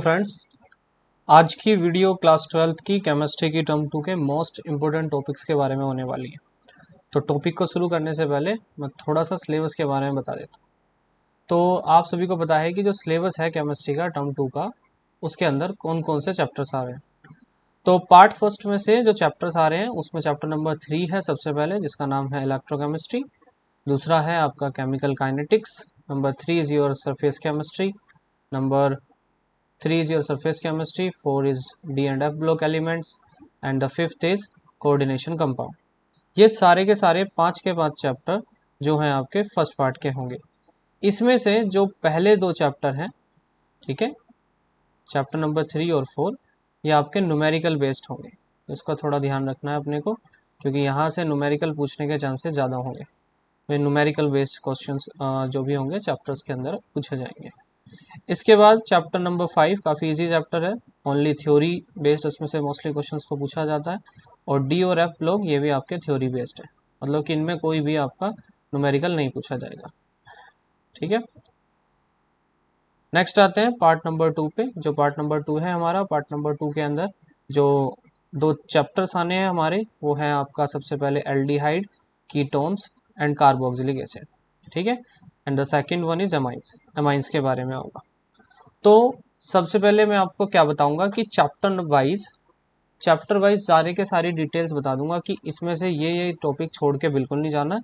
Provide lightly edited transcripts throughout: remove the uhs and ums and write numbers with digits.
Friends, आज की video class 12th की केमिस्ट्री की टर्म 2 के मोस्ट इम्पोर्टेंट टॉपिक्स के बारे में होने वाली है। तो टॉपिक को शुरू करने से पहले मैं थोड़ा सा सिलेबस के बारे में बता देता हूँ। तो आप सभी को पता है कि जो सिलेबस है केमिस्ट्री का टर्म 2 का, उसके अंदर कौन कौन से चैप्टर्स आ रहे हैं। तो पार्ट फर्स्ट में से जो चैप्टर्स आ रहे हैं उसमें चैप्टर नंबर 3 है सबसे पहले, जिसका नाम है इलेक्ट्रोकेमिस्ट्री। दूसरा है आपका chemical kinetics. Number 3 is your surface chemistry. Number 3 is your surface chemistry, 4 is D and F block elements and the 5th is coordination compound। ये सारे के सारे 5 के 5 चैप्टर जो हैं आपके फर्स्ट पार्ट के होंगे। इसमें से जो पहले 2 चैप्टर हैं, ठीक है, चैप्टर नंबर 3 और 4, ये आपके न्यूमेरिकल बेस्ड होंगे। तो इसका थोड़ा ध्यान रखना है अपने को, क्योंकि यहाँ से न्यूमेरिकल पूछने के चांसेस ज़्यादा होंगे। तो न्यूमेरिकल बेस्ड क्वेश्चंस जो भी होंगे चैप्टर्स के अंदर पूछे जाएंगे। इसके बाद चैप्टर नंबर 5 काफ़ी इजी चैप्टर है, ओनली थ्योरी बेस्ड, उसमें से मोस्टली क्वेश्चंस को पूछा जाता है। और डी और एफ ब्लॉक ये भी आपके थ्योरी बेस्ड है, मतलब कि इनमें कोई भी आपका न्यूमेरिकल नहीं पूछा जाएगा। ठीक है, नेक्स्ट आते हैं पार्ट नंबर 2 पे। जो पार्ट नंबर 2 है हमारा, पार्ट नंबर 2 के अंदर जो 2 चैप्टर्स आने हैं हमारे, वो है आपका सबसे पहले aldehyde, ketones and carboxylic acid. ठीक है, and the second one is amines. Amines के बारे में होगा। तो सबसे पहले मैं आपको क्या बताऊंगा कि चैप्टर वाइज सारे के सारी डिटेल्स बता दूंगा कि इसमें से ये टॉपिक छोड़ के बिल्कुल नहीं जाना,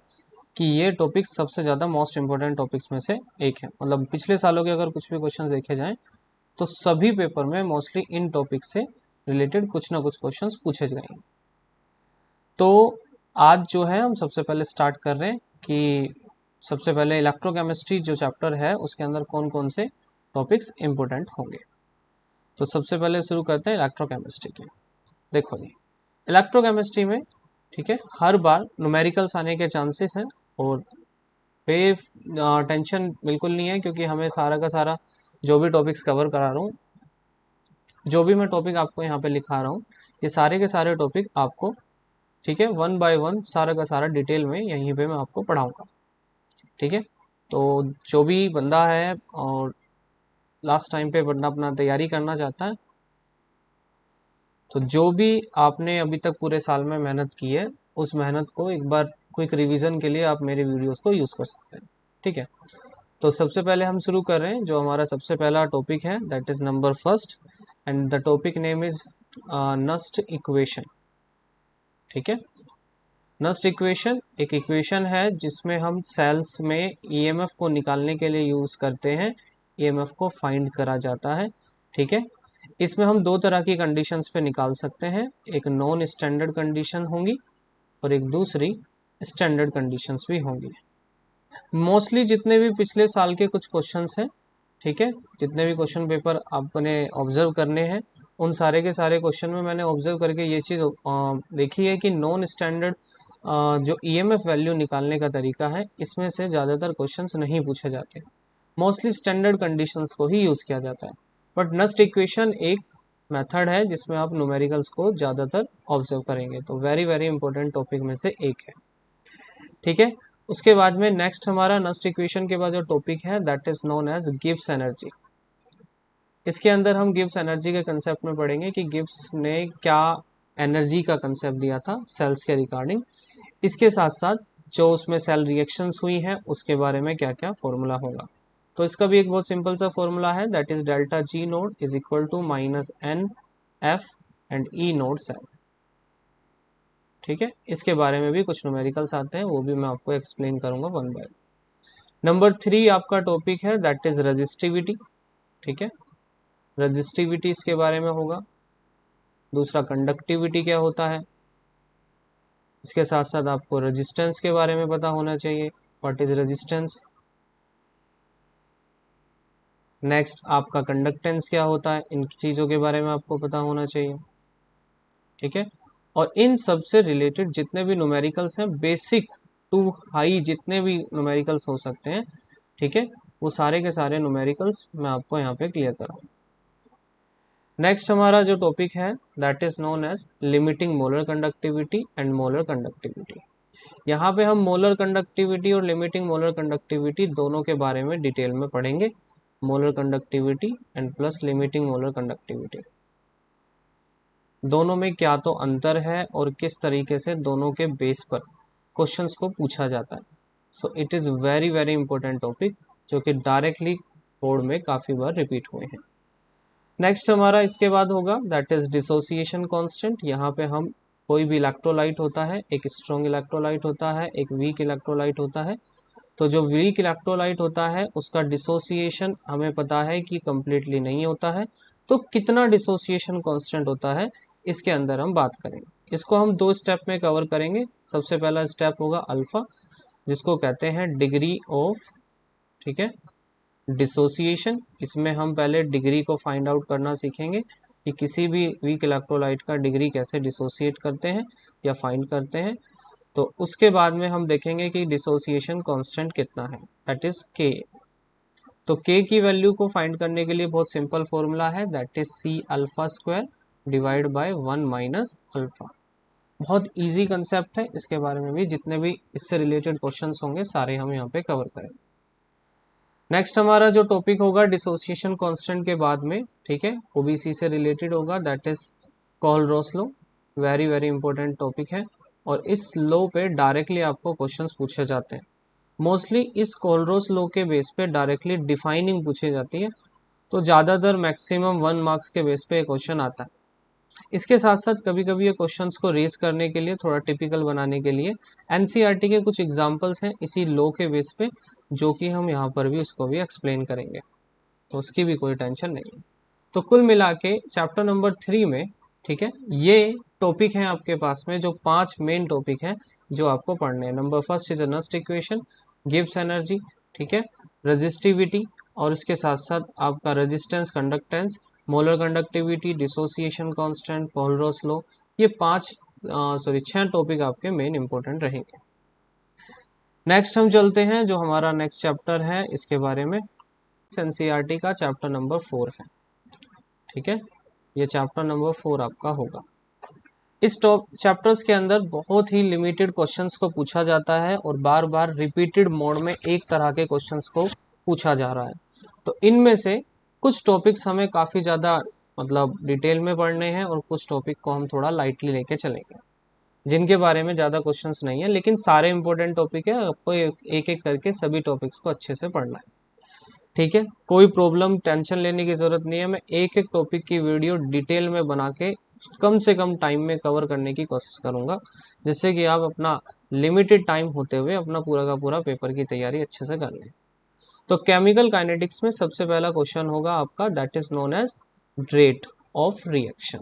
कि ये टॉपिक सबसे ज़्यादा मोस्ट इंपॉर्टेंट टॉपिक्स में से एक है। मतलब पिछले सालों के अगर कुछ भी क्वेश्चंस देखे जाएं तो सभी पेपर में मोस्टली इन टॉपिक से रिलेटेड कुछ ना कुछ क्वेश्चंस पूछे जाएंगे। तो आज जो है हम सबसे पहले स्टार्ट कर रहे हैं कि सबसे पहले इलेक्ट्रोकेमिस्ट्री जो चैप्टर है उसके अंदर कौन कौन से टॉपिक्स इम्पोर्टेंट होंगे। तो सबसे पहले शुरू करते हैं इलेक्ट्रोकेमिस्ट्री की। देखो जी, इलेक्ट्रोकेमिस्ट्री में, ठीक है, हर बार न्यूमेरिकल्स आने के चांसेस हैं, और पे टेंशन बिल्कुल नहीं है, क्योंकि हमें सारा का सारा जो भी टॉपिक्स कवर करा रहा हूँ, जो भी मैं टॉपिक आपको यहाँ पे लिखा रहा हूँ, ये सारे के सारे टॉपिक आपको, ठीक है, 1 बाय 1 सारा का सारा डिटेल में यहीं पे मैं आपको पढ़ाऊँगा। ठीक है, तो जो भी बंदा है और लास्ट टाइम पे बंदा अपना तैयारी करना चाहता है, तो जो भी आपने अभी तक पूरे साल में मेहनत की है, उस मेहनत को एक बार क्विक रिवीजन के लिए आप मेरे वीडियोस को यूज़ कर सकते हैं। ठीक है, तो सबसे पहले हम शुरू कर रहे हैं। जो हमारा सबसे पहला टॉपिक है that is number first, and the topic name is Nernst equation. ठीक है, नस्ट इक्वेशन एक इक्वेशन है जिसमें हम सेल्स में ईएमएफ को निकालने के लिए यूज़ करते हैं, ईएमएफ को फाइंड करा जाता है। ठीक है, इसमें हम 2 तरह की कंडीशंस पे निकाल सकते हैं, एक नॉन स्टैंडर्ड कंडीशन होंगी और एक दूसरी स्टैंडर्ड कंडीशंस भी होंगी। मोस्टली जितने भी पिछले साल के कुछ क्वेश्चंस हैं, ठीक है, जितने भी क्वेश्चन पेपर आपने ऑब्जर्व करने हैं, उन सारे के सारे क्वेश्चन में मैंने ऑब्जर्व करके ये चीज़ देखी है कि नॉन स्टैंडर्ड जो ईएमएफ वैल्यू निकालने का तरीका है, इसमें से ज़्यादातर क्वेश्चंस नहीं पूछे जाते, मोस्टली स्टैंडर्ड कंडीशंस को ही यूज़ किया जाता है। बट नस्ट इक्वेशन एक मेथड है जिसमें आप न्यूमेरिकल्स को ज़्यादातर ऑब्जर्व करेंगे, तो वेरी वेरी इंपॉर्टेंट टॉपिक में से एक है। ठीक है, उसके बाद में नेक्स्ट हमारा नस्ट इक्वेशन के बाद जो टॉपिक है that is known as Gibbs energy. इसके अंदर हम गिब्स एनर्जी के कंसेप्ट में पढ़ेंगे कि गिब्स ने क्या एनर्जी का कंसेप्ट दिया था सेल्स के रिगार्डिंग। इसके साथ साथ जो उसमें सेल रिएक्शंस हुई हैं उसके बारे में क्या क्या फॉर्मूला होगा। तो इसका भी एक बहुत सिंपल सा फॉर्मूला है, that is delta G naught is equal to minus n F and E naught cell. ठीक है, इसके बारे में भी कुछ न्यूमेरिकल्स आते हैं, वो भी मैं आपको एक्सप्लेन करूंगा 1 बाय 1। नंबर 3 आपका टॉपिक है दैट इज रजिस्टिविटी। ठीक है, रजिस्टिविटी इसके बारे में होगा। दूसरा कंडक्टिविटी क्या होता है, इसके साथ साथ आपको रेजिस्टेंस के बारे में पता होना चाहिए, व्हाट इज रेजिस्टेंस। नेक्स्ट आपका कंडक्टेंस क्या होता है, इन चीज़ों के बारे में आपको पता होना चाहिए। ठीक है, और इन सब से रिलेटेड जितने भी न्यूमेरिकल्स हैं, बेसिक टू हाई जितने भी न्यूमेरिकल्स हो सकते हैं, ठीक है, वो सारे के सारे न्यूमेरिकल्स मैं आपको यहाँ पे क्लियर कराऊँ। नेक्स्ट हमारा जो टॉपिक है that is known as limiting molar conductivity and molar conductivity. यहाँ पे हम मोलर कंडक्टिविटी और लिमिटिंग मोलर कंडक्टिविटी दोनों के बारे में डिटेल में पढ़ेंगे। Molar conductivity and plus limiting molar conductivity. दोनों में क्या तो अंतर है और किस तरीके से दोनों के बेस पर क्वेश्चंस को पूछा जाता है। So it is very very important topic जो कि डायरेक्टली बोर्ड में काफ़ी बार रिपीट हुए हैं। नेक्स्ट हमारा इसके बाद होगा दैट इज डिसोसिएशन कांस्टेंट। यहाँ पे हम कोई भी इलेक्ट्रोलाइट होता है, एक स्ट्रॉन्ग इलेक्ट्रोलाइट होता है, एक वीक इलेक्ट्रोलाइट होता है। तो जो वीक इलेक्ट्रोलाइट होता है उसका डिसोसिएशन हमें पता है कि कंप्लीटली नहीं होता है। तो कितना डिसोसिएशन कांस्टेंट होता है इसके अंदर हम बात करेंगे। इसको हम दो स्टेप में कवर करेंगे। सबसे पहला स्टेप होगा अल्फा, जिसको कहते हैं डिग्री ऑफ, ठीक है, डिसोसिएशन। इसमें हम पहले डिग्री को फाइंड आउट करना सीखेंगे कि किसी भी वीक इलेक्ट्रोलाइट का डिग्री कैसे डिसोसिएट करते हैं या फाइंड करते हैं। तो उसके बाद में हम देखेंगे कि डिसोसिएशन कांस्टेंट कितना है, दैट इज के। तो के की वैल्यू को फाइंड करने के लिए बहुत सिंपल फॉर्मूला है, that is C alpha square divide by 1 minus alpha. बहुत इजी कंसेप्ट है, इसके बारे में भी जितने भी इससे रिलेटेड क्वेश्चंस होंगे सारे हम यहाँ पे कवर करेंगे। नेक्स्ट हमारा जो टॉपिक होगा डिसोसिएशन कांस्टेंट के बाद में, ठीक है, वो भी इसी से रिलेटेड होगा, that is Kohlrausch law. Very very important topic है और इस लॉ पे डायरेक्टली आपको क्वेश्चंस पूछे जाते हैं। मोस्टली इस कोहलरॉस लॉ के बेस पे डायरेक्टली डिफाइनिंग पूछी जाती है, तो ज़्यादातर मैक्सिमम 1 मार्क्स के बेस पे क्वेश्चन आता है। इसके साथ साथ कभी कभी ये क्वेश्चंस को रेज करने के लिए, थोड़ा टिपिकल बनाने के लिए एनसीईआरटी के कुछ एग्जांपल्स हैं इसी लॉ के बेस पे, जो कि हम यहाँ पर भी उसको भी एक्सप्लेन करेंगे, तो उसकी भी कोई टेंशन नहीं है। तो कुल मिला के चैप्टर नंबर 3 में, ठीक है, ये टॉपिक हैं आपके पास में, जो 5 मेन टॉपिक हैं जो आपको पढ़ने हैं। Number first is Nernst equation, Gibbs energy, ठीक है, रेजिस्टिविटी, और इसके साथ साथ आपका resistance, conductance, molar conductivity, dissociation constant, Kohlrausch law. ये 6 टॉपिक आपके मेन इंपॉर्टेंट रहेंगे। नेक्स्ट हम चलते हैं जो हमारा नेक्स्ट चैप्टर है इसके बारे में, एनसीईआरटी का चैप्टर नंबर 4 है, ठीक है, ये चैप्टर नंबर 4 आपका होगा। इस चैप्टर्स के अंदर बहुत ही लिमिटेड क्वेश्चंस को पूछा जाता है और बार बार रिपीटेड मोड में एक तरह के क्वेश्चंस को पूछा जा रहा है। तो इनमें से कुछ टॉपिक्स हमें काफ़ी ज़्यादा मतलब डिटेल में पढ़ने हैं और कुछ टॉपिक को हम थोड़ा लाइटली लेके चलेंगे, जिनके बारे में ज़्यादा क्वेश्चंस नहीं है, लेकिन सारे इंपॉर्टेंट टॉपिक है, आपको एक एक करके सभी टॉपिक्स को अच्छे से पढ़ना है, ठीक है। कोई प्रॉब्लम टेंशन लेने की ज़रूरत नहीं है, मैं एक एक टॉपिक की वीडियो डिटेल में बना के कम से कम टाइम में कवर करने की कोशिश करूंगा, जिससे कि आप अपना लिमिटेड टाइम होते हुए अपना पूरा का पूरा पेपर की तैयारी अच्छे से कर लें। तो केमिकल काइनेटिक्स में सबसे पहला क्वेश्चन होगा आपका, that is known as rate of reaction.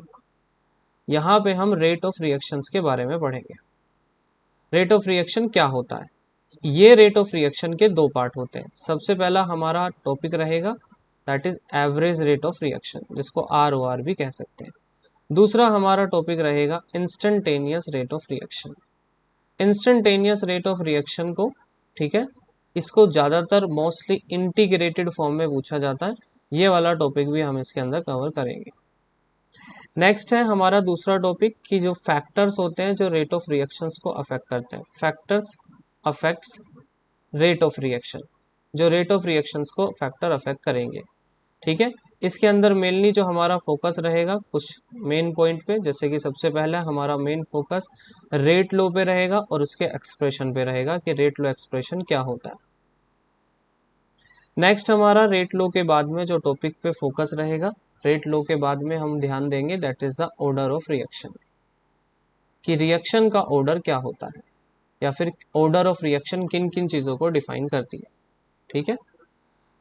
यहाँ पे हम रेट ऑफ रिएक्शंस के बारे में पढ़ेंगे। रेट ऑफ रिएक्शन क्या होता है? ये रेट ऑफ रिएक्शन के दो पार्ट होते हैं। सबसे पहला हमारा टॉपिक रहेगा that is average rate of reaction, जिसको ROR भी कह सकते हैं। दूसरा हमारा टॉपिक रहेगा instantaneous rate of reaction. Instantaneous rate of reaction को, ठीक है, इसको ज़्यादातर मोस्टली इंटीग्रेटेड फॉर्म में पूछा जाता है। ये वाला टॉपिक भी हम इसके अंदर कवर करेंगे। नेक्स्ट है हमारा दूसरा टॉपिक कि जो फैक्टर्स होते हैं जो रेट ऑफ रिएक्शंस को अफेक्ट करते हैं, factors affects rate of reaction, जो रेट ऑफ रिएक्शंस को फैक्टर अफेक्ट करेंगे, ठीक है। इसके अंदर मेनली जो हमारा फोकस रहेगा कुछ मेन पॉइंट पे, जैसे कि सबसे पहला हमारा मेन फोकस रेट लो पे रहेगा और उसके एक्सप्रेशन पे रहेगा कि रेट लो एक्सप्रेशन क्या होता है। नेक्स्ट हमारा रेट लो के बाद में जो टॉपिक पे फोकस रहेगा, रेट लो के बाद में हम ध्यान देंगे that is the order of reaction, कि रिएक्शन का ऑर्डर क्या होता है या फिर ऑर्डर ऑफ रिएक्शन किन किन चीज़ों को डिफाइन करती है, ठीक है।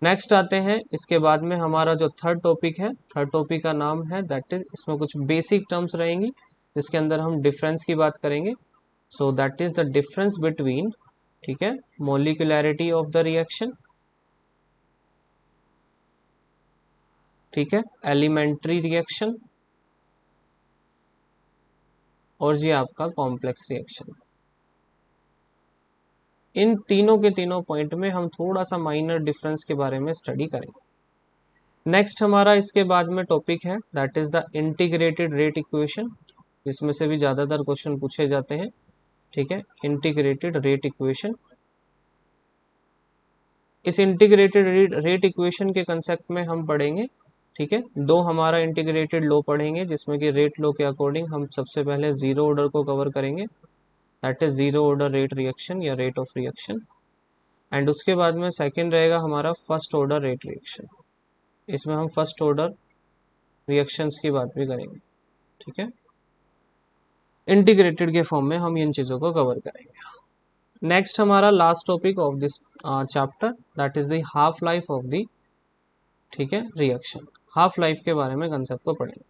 नेक्स्ट आते हैं इसके बाद में हमारा जो थर्ड टॉपिक है, थर्ड टॉपिक का नाम है दैट इज, इसमें कुछ बेसिक टर्म्स रहेंगी जिसके अंदर हम डिफरेंस की बात करेंगे। So that is the difference between, ठीक है, मोलिकुलैरिटी ऑफ द रिएक्शन, ठीक है, एलिमेंट्री रिएक्शन और ये आपका कॉम्प्लेक्स रिएक्शन। इन तीनों के तीनों पॉइंट में हम थोड़ा सा माइनर डिफरेंस के बारे में स्टडी करेंगे। नेक्स्ट हमारा इसके बाद में टॉपिक है that is the integrated rate equation, जिसमें से भी ज़्यादातर क्वेश्चन पूछे जाते हैं, ठीक है, इंटीग्रेटेड रेट इक्वेशन। इस इंटीग्रेटेड रेट इक्वेशन के कंसेप्ट में हम पढ़ेंगे, ठीक है। दो हमारा इंटीग्रेटेड लो पढ़ेंगे, जिसमें कि रेट लो के अकॉर्डिंग हम सबसे पहले जीरो ऑर्डर को कवर करेंगे, that is zero order rate reaction या रेट ऑफ रिएक्शन। एंड उसके बाद में सेकंड रहेगा हमारा फर्स्ट ऑर्डर रेट रिएक्शन, इसमें हम फर्स्ट ऑर्डर रिएक्शंस की बात भी करेंगे, ठीक है। इंटीग्रेटेड के फॉर्म में हम इन चीज़ों को कवर करेंगे। नेक्स्ट हमारा last topic of this chapter that is the half life of the, ठीक है, रिएक्शन। हाफ लाइफ के बारे में कंसेप्ट को पढ़ेंगे।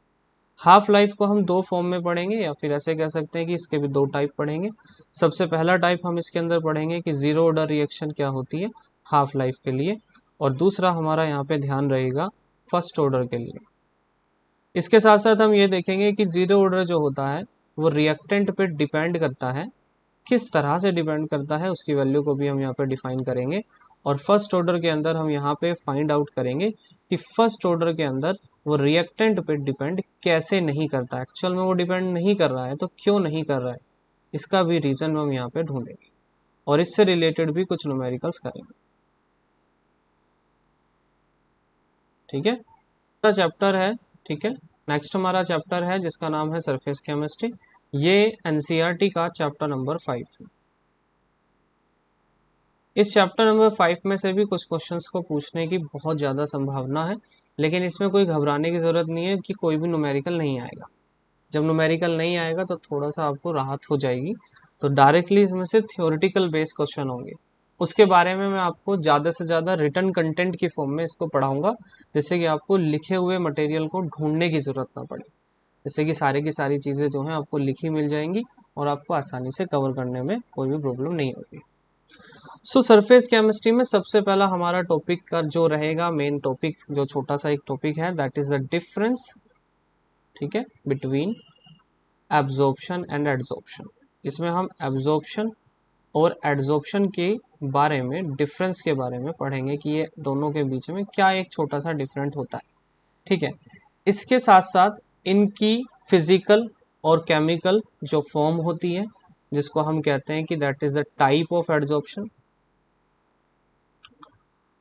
हाफ लाइफ को हम दो फॉर्म में पढ़ेंगे, या फिर ऐसे कह सकते हैं कि इसके भी दो टाइप पढ़ेंगे। सबसे पहला टाइप हम इसके अंदर पढ़ेंगे कि जीरो ऑर्डर रिएक्शन क्या होती है हाफ लाइफ के लिए, और दूसरा हमारा यहाँ पे ध्यान रहेगा फर्स्ट ऑर्डर के लिए। इसके साथ साथ हम ये देखेंगे कि जीरो ऑर्डर जो होता है वो रिएक्टेंट पे डिपेंड करता है, किस तरह से डिपेंड करता है उसकी वैल्यू को भी हम यहाँ पे डिफाइन करेंगे। और फर्स्ट ऑर्डर के अंदर हम यहाँ पे फाइंड आउट करेंगे कि फर्स्ट ऑर्डर के अंदर वो रिएक्टेंट पे डिपेंड कैसे नहीं करता, एक्चुअल में वो डिपेंड नहीं कर रहा है तो क्यों नहीं कर रहा है, इसका भी रीजन हम यहाँ पे ढूंढेंगे और इससे रिलेटेड भी कुछ न्यूमेरिकल्स करेंगे, ठीक है। चैप्टर है, ठीक है। नेक्स्ट हमारा चैप्टर है जिसका नाम है सरफेस केमिस्ट्री। ये एनसीईआरटी का चैप्टर नंबर 5 है। इस चैप्टर नंबर 5 में से भी कुछ क्वेश्चंस को पूछने की बहुत ज़्यादा संभावना है, लेकिन इसमें कोई घबराने की ज़रूरत नहीं है कि कोई भी न्यूमेरिकल नहीं आएगा। जब न्यूमेरिकल नहीं आएगा तो थोड़ा सा आपको राहत हो जाएगी। तो डायरेक्टली इसमें से थ्योरेटिकल बेस्ड क्वेश्चन होंगे, उसके बारे में मैं आपको ज़्यादा से ज़्यादा रिटर्न कंटेंट की फॉर्म में इसको पढ़ाऊँगा, जिससे कि आपको लिखे हुए मटेरियल को ढूंढने की ज़रूरत ना पड़े, जिससे कि सारी की सारी चीज़ें जो हैं आपको लिखी मिल जाएंगी और आपको आसानी से कवर करने में कोई भी प्रॉब्लम नहीं होगी। सो सरफेस केमिस्ट्री में सबसे पहला हमारा टॉपिक का जो रहेगा मेन टॉपिक, जो छोटा सा एक टॉपिक है, दैट इज द डिफरेंस, ठीक है, बिटवीन एब्जॉर्प्शन एंड एडजॉर्प्शन। इसमें हम एब्जॉर्प्शन और एडजॉर्प्शन के बारे में, डिफरेंस के बारे में पढ़ेंगे कि ये दोनों के बीच में क्या एक छोटा सा डिफरेंट होता है, ठीक है। इसके साथ साथ इनकी फिजिकल और केमिकल जो फॉर्म होती है, जिसको हम कहते हैं कि that is the type of adsorption,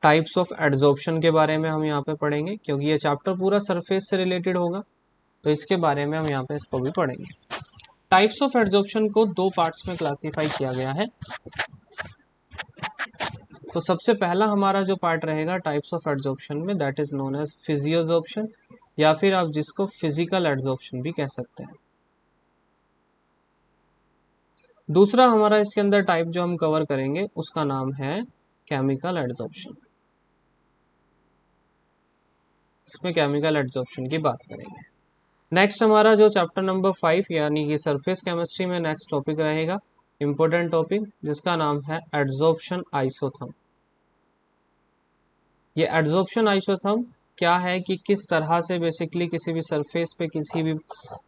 types of adsorption के बारे में हम यहाँ पे पढ़ेंगे, क्योंकि ये चैप्टर पूरा सरफेस से रिलेटेड होगा तो इसके बारे में हम यहाँ पे इसको भी पढ़ेंगे। टाइप्स ऑफ एडजॉर्प्शन को दो पार्ट्स में क्लासिफाई किया गया है। तो सबसे पहला हमारा जो पार्ट रहेगा टाइप्स ऑफ एडजॉर्प्शन में, दैट इज नोन एज फिजियोजॉर्प्शन, या फिर आप जिसको फिजिकल एडजॉर्प्शन भी कह सकते हैं। दूसरा हमारा इसके अंदर टाइप जो हम कवर करेंगे उसका नाम है केमिकल एडजॉर्प्शन। इसमें केमिकल एडजॉर्प्शन की बात करेंगे। नेक्स्ट हमारा जो चैप्टर नंबर 5 यानी कि सरफेस केमिस्ट्री में नेक्स्ट टॉपिक रहेगा, इंपॉर्टेंट टॉपिक, जिसका नाम है एडजॉर्प्शन आइसोथर्म। ये एडजॉर्प्शन आइसोथर्म क्या है कि किस तरह से बेसिकली किसी भी सरफेस पे किसी भी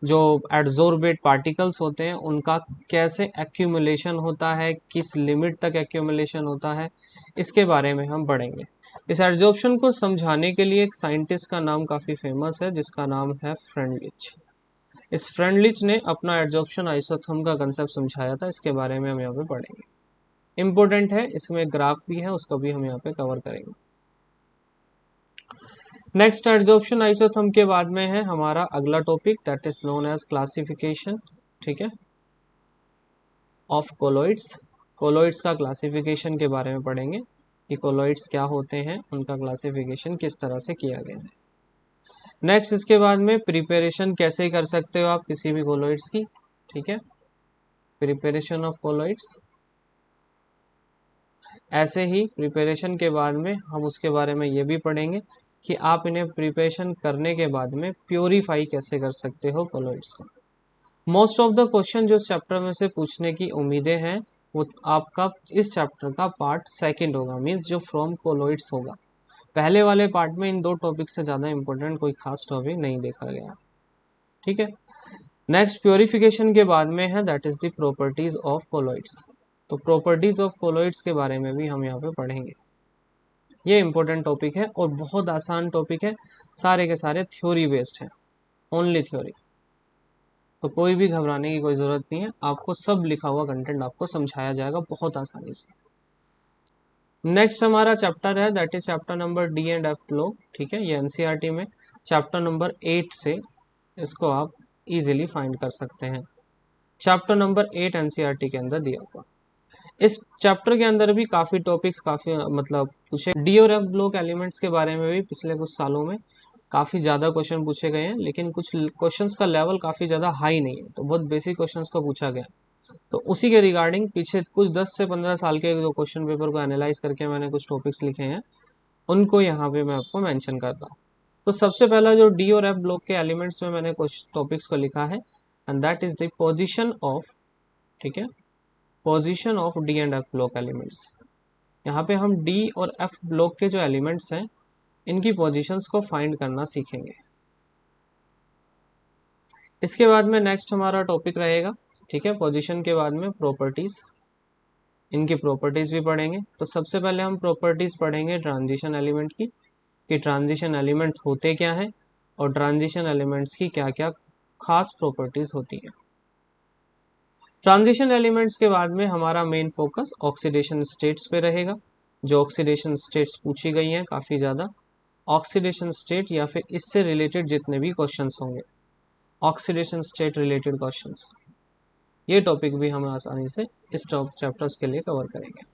जो एडजॉर्बेट पार्टिकल्स होते हैं उनका कैसे एक्यूमुलेशन होता है, किस लिमिट तक एक्यूमुलेशन होता है, इसके बारे में हम पढ़ेंगे। इस एडजॉर्प्शन को समझाने के लिए एक साइंटिस्ट का नाम काफ़ी फेमस है, जिसका नाम है फ्रेंडलिच। इस फ्रेंडलिच ने अपना एडजॉर्प्शन आइसोथर्म का कंसेप्ट समझाया था, इसके बारे में हम यहाँ पे पढ़ेंगे। इम्पोर्टेंट है, इसमें ग्राफ भी है, उसको भी हम यहाँ पे कवर करेंगे। नेक्स्ट एडजॉर्प्शन आइसोथर्म के बाद में है हमारा अगला topic, that is known as classification, ठीक है, ऑफ कोलॉइड्स। कोलॉइड्स का क्लासिफिकेशन के बारे में पढ़ेंगे कि कोलॉइड्स क्या होते हैं, उनका क्लासिफिकेशन किस तरह से किया गया है। नेक्स्ट इसके बाद में प्रिपरेशन कैसे कर सकते हो आप किसी भी कोलॉइड्स की, ठीक है, प्रिपरेशन ऑफ कोलॉइड्स। ऐसे ही प्रिपरेशन के बाद में हम उसके बारे में ये भी पढ़ेंगे कि आप इन्हें प्रिपरेशन करने के बाद में प्योरीफाई कैसे कर सकते हो कोलॉइड्स को। मोस्ट ऑफ द क्वेश्चन जो इस चैप्टर में से पूछने की उम्मीदें हैं वो आपका इस चैप्टर का पार्ट सेकंड होगा, मीन्स जो फ्रॉम कोलॉइड्स होगा। पहले वाले पार्ट में इन दो टॉपिक से ज़्यादा इंपॉर्टेंट कोई खास टॉपिक नहीं देखा गया, ठीक है। नेक्स्ट प्योरीफिकेशन के बाद में है that is the properties of colloids. तो प्रॉपर्टीज ऑफ कोलॉइड्स के बारे में भी हम यहाँ पे पढ़ेंगे। ये इंपॉर्टेंट टॉपिक है और बहुत आसान टॉपिक है, सारे के सारे थ्योरी बेस्ड है, ओनली थ्योरी। तो कोई भी घबराने की कोई ज़रूरत नहीं है, आपको सब लिखा हुआ कंटेंट आपको समझाया जाएगा बहुत आसानी से। नेक्स्ट हमारा चैप्टर है that is chapter number D and F block, ठीक है। ये एनसीईआरटी में चैप्टर नंबर 8 से इसको आप इजीली फाइंड कर सकते हैं। चैप्टर नंबर 8 एनसीईआरटी के अंदर दिया हुआ। इस चैप्टर के अंदर भी काफ़ी टॉपिक्स काफ़ी मतलब पूछे। डी और एफ ब्लॉक एलिमेंट्स के बारे में भी पिछले कुछ सालों में काफ़ी ज़्यादा क्वेश्चन पूछे गए हैं, लेकिन कुछ क्वेश्चंस का लेवल काफ़ी ज़्यादा हाई नहीं है, तो बहुत बेसिक क्वेश्चंस को पूछा गया। तो उसी के रिगार्डिंग पीछे कुछ 10 से 15 साल के जो क्वेश्चन पेपर को एनालाइज करके मैंने कुछ टॉपिक्स लिखे हैं, उनको यहाँ पे मैं आपको मेंशन करता हूँ। तो सबसे पहला जो डी और एफ ब्लॉक के एलिमेंट्स में मैंने कुछ टॉपिक्स को लिखा है, and that is the position of, ठीक है, position of D and F block elements. यहाँ पे हम डी और एफ ब्लॉक के जो एलिमेंट्स हैं, इनकी पोजीशंस को फाइंड करना सीखेंगे। इसके बाद में नेक्स्ट हमारा टॉपिक रहेगा, ठीक है, पोजीशन के बाद में प्रॉपर्टीज, इनकी प्रॉपर्टीज भी पढ़ेंगे। तो सबसे पहले हम प्रॉपर्टीज पढ़ेंगे ट्रांजिशन एलिमेंट की, कि ट्रांजिशन एलिमेंट होते क्या हैं और ट्रांजिशन एलिमेंट्स की क्या क्या खास प्रॉपर्टीज होती हैं। ट्रांजिशन एलिमेंट्स के बाद में हमारा मेन फोकस ऑक्सीडेशन स्टेट्स पे रहेगा। जो ऑक्सीडेशन स्टेट्स पूछी गई हैं काफ़ी ज़्यादा, ऑक्सीडेशन स्टेट या फिर इससे रिलेटेड जितने भी क्वेश्चंस होंगे, ऑक्सीडेशन स्टेट रिलेटेड क्वेश्चंस, ये टॉपिक भी हम आसानी से इस चैप्टर्स के लिए कवर करेंगे।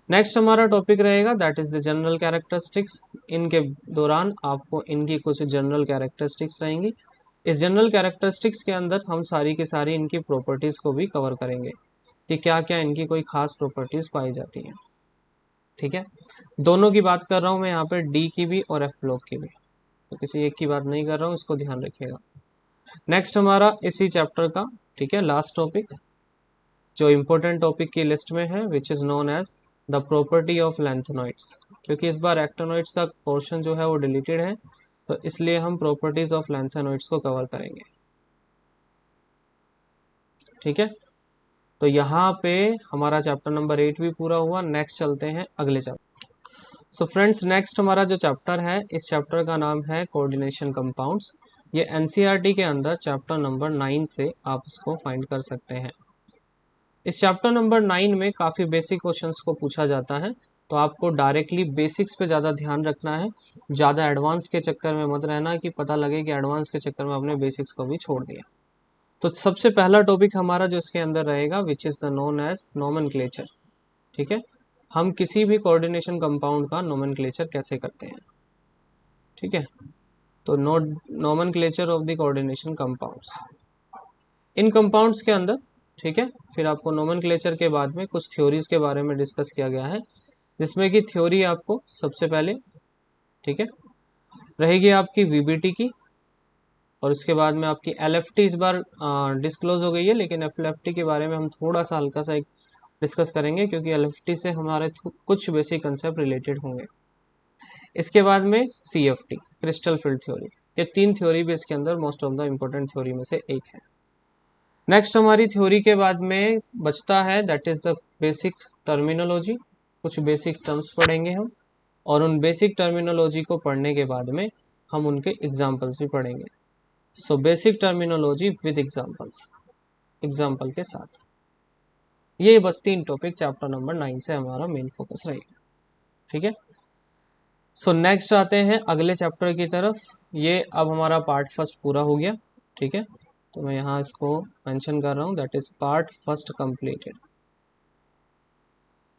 नेक्स्ट हमारा टॉपिक रहेगा that is the general characteristics. इनके दौरान आपको इनकी कुछ जनरल कैरेक्टरिस्टिक्स रहेंगी। इस जनरल कैरेक्टरिस्टिक्स के अंदर हम सारी की सारी इनकी प्रॉपर्टीज को भी कवर करेंगे कि क्या क्या इनकी कोई खास प्रॉपर्टीज पाई जाती हैं, ठीक है। दोनों की बात कर रहा हूँ मैं यहाँ पे, डी की भी और एफ ब्लॉक की भी, तो किसी एक की बात नहीं कर रहा हूँ, इसको ध्यान रखिएगा। नेक्स्ट हमारा इसी चैप्टर का, ठीक है, लास्ट टॉपिक जो इम्पोर्टेंट टॉपिक की लिस्ट में है, which is known as the property of lanthanoids. क्योंकि इस बार एक्टिनॉइड्स का पोर्शन जो है वो डिलीटेड है, तो इसलिए हम प्रॉपर्टीज ऑफ लैंथेनॉइड्स को कवर करेंगे, ठीक है। तो यहाँ पे हमारा चैप्टर नंबर 8 भी पूरा हुआ। नेक्स्ट चलते हैं अगले चैप्टर। सो फ्रेंड्स, नेक्स्ट हमारा जो चैप्टर है, इस चैप्टर का नाम है कोऑर्डिनेशन कंपाउंड्स। ये एनसीईआरटी के अंदर चैप्टर नंबर 9 से आप इसको फाइंड कर सकते हैं। इस चैप्टर नंबर 9 में काफ़ी बेसिक क्वेश्चंस को पूछा जाता है, तो आपको डायरेक्टली बेसिक्स पे ज़्यादा ध्यान रखना है। ज़्यादा एडवांस के चक्कर में मत रहना कि पता लगे कि एडवांस के चक्कर में आपने बेसिक्स को भी छोड़ दिया। तो सबसे पहला टॉपिक हमारा जो इसके अंदर रहेगा, which is the known as nomenclature, ठीक है। हम किसी भी कोऑर्डिनेशन कंपाउंड का नोमेनक्लेचर कैसे करते हैं, ठीक है। तो nomenclature of the coordination compounds, in compounds के अंदर, ठीक है। फिर आपको नोमेनक्लेचर के बाद में कुछ थ्योरीज के बारे में डिस्कस किया गया है, जिसमें कि थ्योरी आपको सबसे पहले, ठीक है, रहेगी आपकी वीबीटी की, और उसके बाद में आपकी एलएफटी इस बार डिस्क्लोज हो गई है, लेकिन एलएफटी के बारे में हम थोड़ा सा हल्का सा एक डिस्कस करेंगे, क्योंकि एलएफटी से हमारे कुछ बेसिक कंसेप्ट रिलेटेड होंगे। इसके बाद में सीएफटी, क्रिस्टल फील्ड थ्योरी, ये 3 थ्योरी भी इसके अंदर most of the important theory में से एक है। नेक्स्ट हमारी थ्योरी के बाद में बचता है that is the basic terminology. कुछ बेसिक टर्म्स पढ़ेंगे हम, और उन बेसिक टर्मिनोलॉजी को पढ़ने के बाद में हम उनके एग्जाम्पल्स भी पढ़ेंगे। So basic terminology with examples, example के साथ। ये बस 3 टॉपिक चैप्टर नंबर 9 से हमारा मेन फोकस रहेगा, ठीक है। सो नेक्स्ट आते हैं अगले चैप्टर की तरफ। ये अब हमारा पार्ट फर्स्ट पूरा हो गया, ठीक है। तो मैं यहाँ इसको मेंशन कर रहा हूँ, that is part first completed.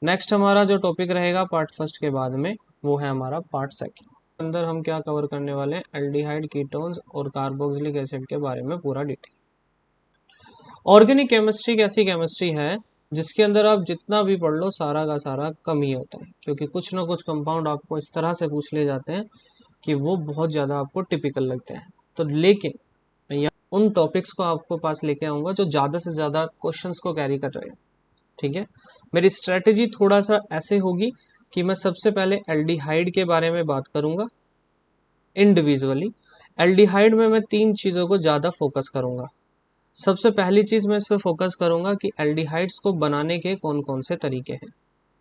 Next हमारा जो टॉपिक रहेगा पार्ट फर्स्ट के बाद में, वो है हमारा पार्ट सेकंड। अंदर हम क्या कवर करने वाले हैं, एल्डिहाइड, कीटोन्स और कार्बोक्सिलिक एसिड के बारे में पूरा डिटेल। ऑर्गेनिक केमिस्ट्री एक ऐसी केमिस्ट्री है जिसके अंदर आप जितना भी पढ़ लो सारा का सारा कम ही होता है, क्योंकि कुछ ना कुछ कंपाउंड आपको इस तरह से पूछ ले जाते हैं कि वो बहुत ज़्यादा आपको टिपिकल लगते हैं। तो लेकिन मैं यहाँ उन टॉपिक्स को आपको पास लेके आऊँगा जो ज़्यादा से ज़्यादा क्वेश्चंस को कैरी कर रहे हैं, ठीक है। मेरी स्ट्रेटेजी थोड़ा सा ऐसे होगी कि मैं सबसे पहले एल्डिहाइड के बारे में बात करूँगा इंडिविजुअली। एल्डिहाइड में मैं 3 चीज़ों को ज़्यादा फोकस करूँगा। सबसे पहली चीज़ मैं इस पर फोकस करूँगा कि एल्डिहाइड्स को बनाने के कौन कौन से तरीके हैं,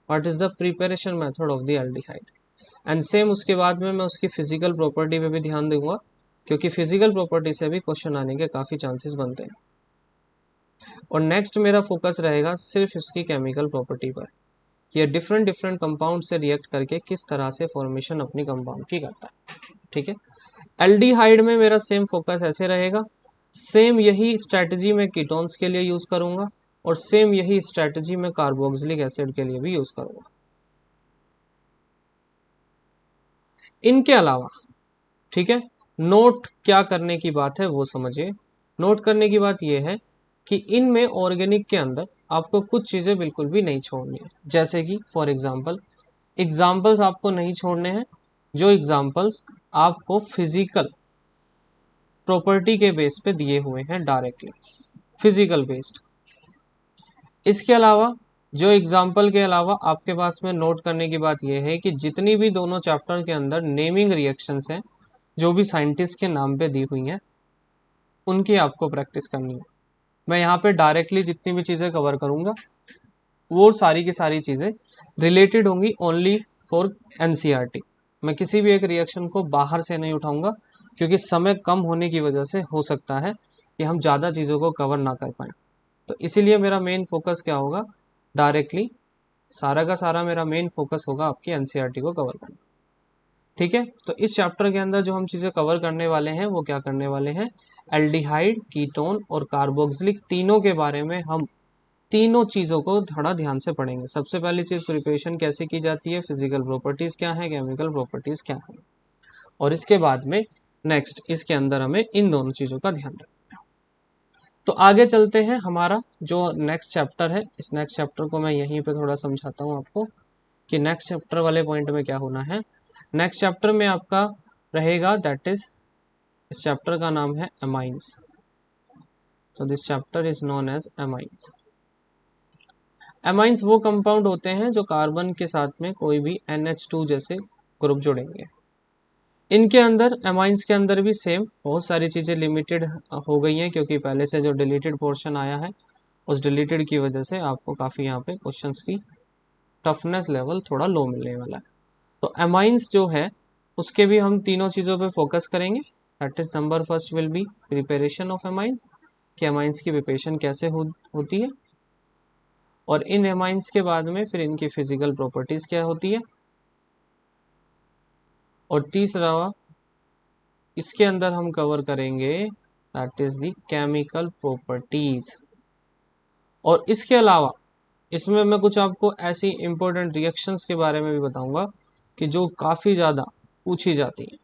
what is the preparation method of the aldehyde. And same उसके बाद में मैं उसकी फिजिकल प्रॉपर्टी पे भी ध्यान दूंगा, क्योंकि फिजिकल प्रॉपर्टी से भी क्वेश्चन आने के काफ़ी चांसेस बनते हैं। और नेक्स्ट मेरा फोकस रहेगा सिर्फ इसकी केमिकल प्रॉपर्टी पर, कि ये डिफरेंट डिफरेंट कंपाउंड से रिएक्ट करके किस तरह से फॉर्मेशन अपनी कंपाउंड की करता है। ठीक है, एल्डिहाइड में मेरा सेम फोकस ऐसे रहेगा, सेम यही स्ट्रेटजी मैं कीटोन्स के लिए यूज करूंगा और सेम यही स्ट्रेटजी मैं कार्बोक्सिलिक एसिड के लिए भी यूज करूंगा। इनके अलावा, ठीक है, नोट क्या करने की बात है वो समझिए। नोट करने की बात यह है कि इनमें ऑर्गेनिक के अंदर आपको कुछ चीजें बिल्कुल भी नहीं छोड़नी है, जैसे कि फॉर एग्जाम्पल्स आपको नहीं छोड़ने हैं, जो एग्जाम्पल्स आपको फिजिकल प्रॉपर्टी के बेस पे दिए हुए हैं, डायरेक्टली फिजिकल बेस्ड। इसके अलावा जो एग्जाम्पल के अलावा आपके पास में नोट करने की बात यह है कि जितनी भी दोनों चैप्टर के अंदर नेमिंग रिएक्शंस हैं, जो भी साइंटिस्ट के नाम पे दी हुई हैं, उनकी आपको प्रैक्टिस करनी है। मैं यहाँ पे डायरेक्टली जितनी भी चीज़ें कवर करूँगा वो सारी की सारी चीज़ें रिलेटेड होंगी ओनली फॉर एनसीईआरटी। मैं किसी भी एक रिएक्शन को बाहर से नहीं उठाऊंगा, क्योंकि समय कम होने की वजह से हो सकता है कि हम ज़्यादा चीज़ों को कवर ना कर पाएँ। तो इसीलिए मेरा मेन फोकस क्या होगा, डायरेक्टली सारा का सारा मेरा मेन फोकस होगा आपकी एनसीईआरटी को कवर करना। ठीक है, तो इस चैप्टर के अंदर जो हम चीज़ें कवर करने वाले हैं वो क्या करने वाले हैं, एल्डिहाइड, कीटोन और कार्बोक्सिलिक तीनों के बारे में हम तीनों चीज़ों को थोड़ा ध्यान से पढ़ेंगे। सबसे पहली चीज़ प्रिपरेशन कैसे की जाती है, फिजिकल प्रॉपर्टीज़ क्या है, केमिकल प्रॉपर्टीज़ क्या है, और इसके बाद में नेक्स्ट इसके अंदर हमें इन दोनों चीज़ों का ध्यान रखना है। तो आगे चलते हैं, हमारा जो नेक्स्ट चैप्टर है, इस नेक्स्ट चैप्टर को मैं यहीं पे थोड़ा समझाता हूँ आपको कि नेक्स्ट चैप्टर वाले पॉइंट में क्या होना है। नेक्स्ट चैप्टर में आपका रहेगा, दैट इज, इस चैप्टर का नाम है एमाइंस। तो this chapter is known as amines. Amines वो कंपाउंड होते हैं जो कार्बन के साथ में कोई भी NH2 जैसे ग्रुप जुड़ेंगे। इनके अंदर, एमाइंस के अंदर भी सेम बहुत सारी चीज़ें लिमिटेड हो गई हैं, क्योंकि पहले से जो डिलीटेड पोर्शन आया है उस डिलीटेड की वजह से आपको काफ़ी यहाँ पे क्वेश्चंस की टफनेस लेवल थोड़ा लो मिलने वाला है। तो एमाइंस जो है उसके भी हम तीनों चीज़ों पे फोकस करेंगे। That is, number first will be preparation of amines, कि एमाइंस की प्रिपरेशन कैसे होती है, और इन एमाइंस के बाद में फिर इनकी फिजिकल प्रॉपर्टीज क्या होती है, और तीसरा इसके अंदर हम कवर करेंगे that is the chemical properties. और इसके अलावा इसमें मैं कुछ आपको ऐसी इंपॉर्टेंट रिएक्शंस के बारे में भी बताऊंगा कि जो काफ़ी ज़्यादा पूछी जाती हैं,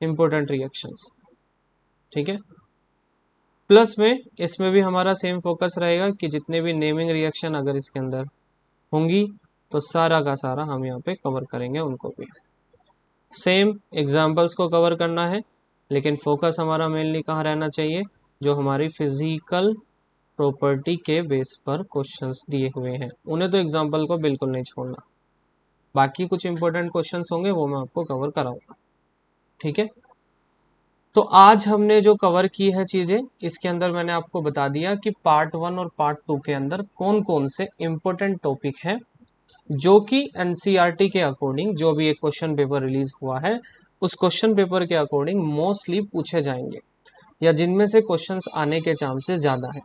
इंपॉर्टेंट रिएक्शंस। ठीक है, प्लस में इसमें भी हमारा सेम फोकस रहेगा कि जितने भी नेमिंग रिएक्शन अगर इसके अंदर होंगी तो सारा का सारा हम यहाँ पे कवर करेंगे उनको भी। सेम एग्जाम्पल्स को कवर करना है, लेकिन फोकस हमारा मेनली कहाँ रहना चाहिए, जो हमारी फिजिकल प्रॉपर्टी के बेस पर क्वेश्चंस दिए हुए हैं उन्हें तो एग्जाम्पल को बिल्कुल नहीं छोड़ना। बाकी कुछ इंपॉर्टेंट क्वेश्चंस होंगे वो मैं आपको कवर कराऊंगा। ठीक है, तो आज हमने जो कवर की है चीज़ें, इसके अंदर मैंने आपको बता दिया कि पार्ट 1 और पार्ट 2 के अंदर कौन कौन से इंपॉर्टेंट टॉपिक हैं जो कि एनसीईआरटी के अकॉर्डिंग, जो भी एक क्वेश्चन पेपर रिलीज हुआ है उस क्वेश्चन पेपर के अकॉर्डिंग मोस्टली पूछे जाएंगे, या जिनमें से क्वेश्चंस आने के चांसेस ज़्यादा हैं।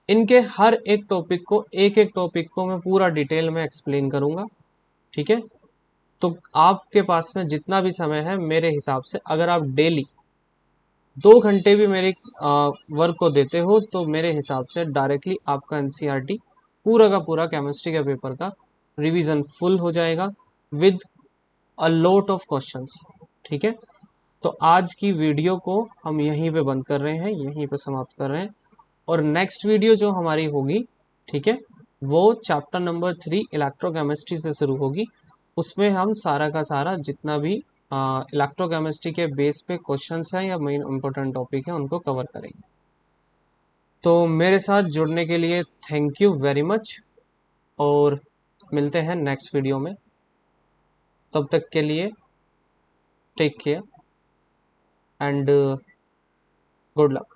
इनके हर एक टॉपिक को, एक एक टॉपिक को मैं पूरा डिटेल में एक्सप्लेन करूंगा। ठीक है, तो आपके पास में जितना भी समय है, मेरे हिसाब से अगर आप डेली 2 घंटे भी मेरे वर्क को देते हो तो मेरे हिसाब से डायरेक्टली आपका एनसीईआरटी पूरा का पूरा केमिस्ट्री के पेपर का रिवीजन फुल हो जाएगा with a lot of questions. ठीक है, तो आज की वीडियो को हम यहीं पे बंद कर रहे हैं, यहीं पे समाप्त कर रहे हैं, और नेक्स्ट वीडियो जो हमारी होगी, ठीक है, वो चैप्टर नंबर 3 इलेक्ट्रोकेमिस्ट्री से शुरू होगी। उसमें हम सारा का सारा जितना भी इलेक्ट्रोकेमिस्ट्री के बेस पे क्वेश्चंस हैं या मेन इंपॉर्टेंट टॉपिक है उनको कवर करेंगे। तो मेरे साथ जुड़ने के लिए थैंक यू वेरी मच, और मिलते हैं नेक्स्ट वीडियो में। तब तक के लिए take care and good luck.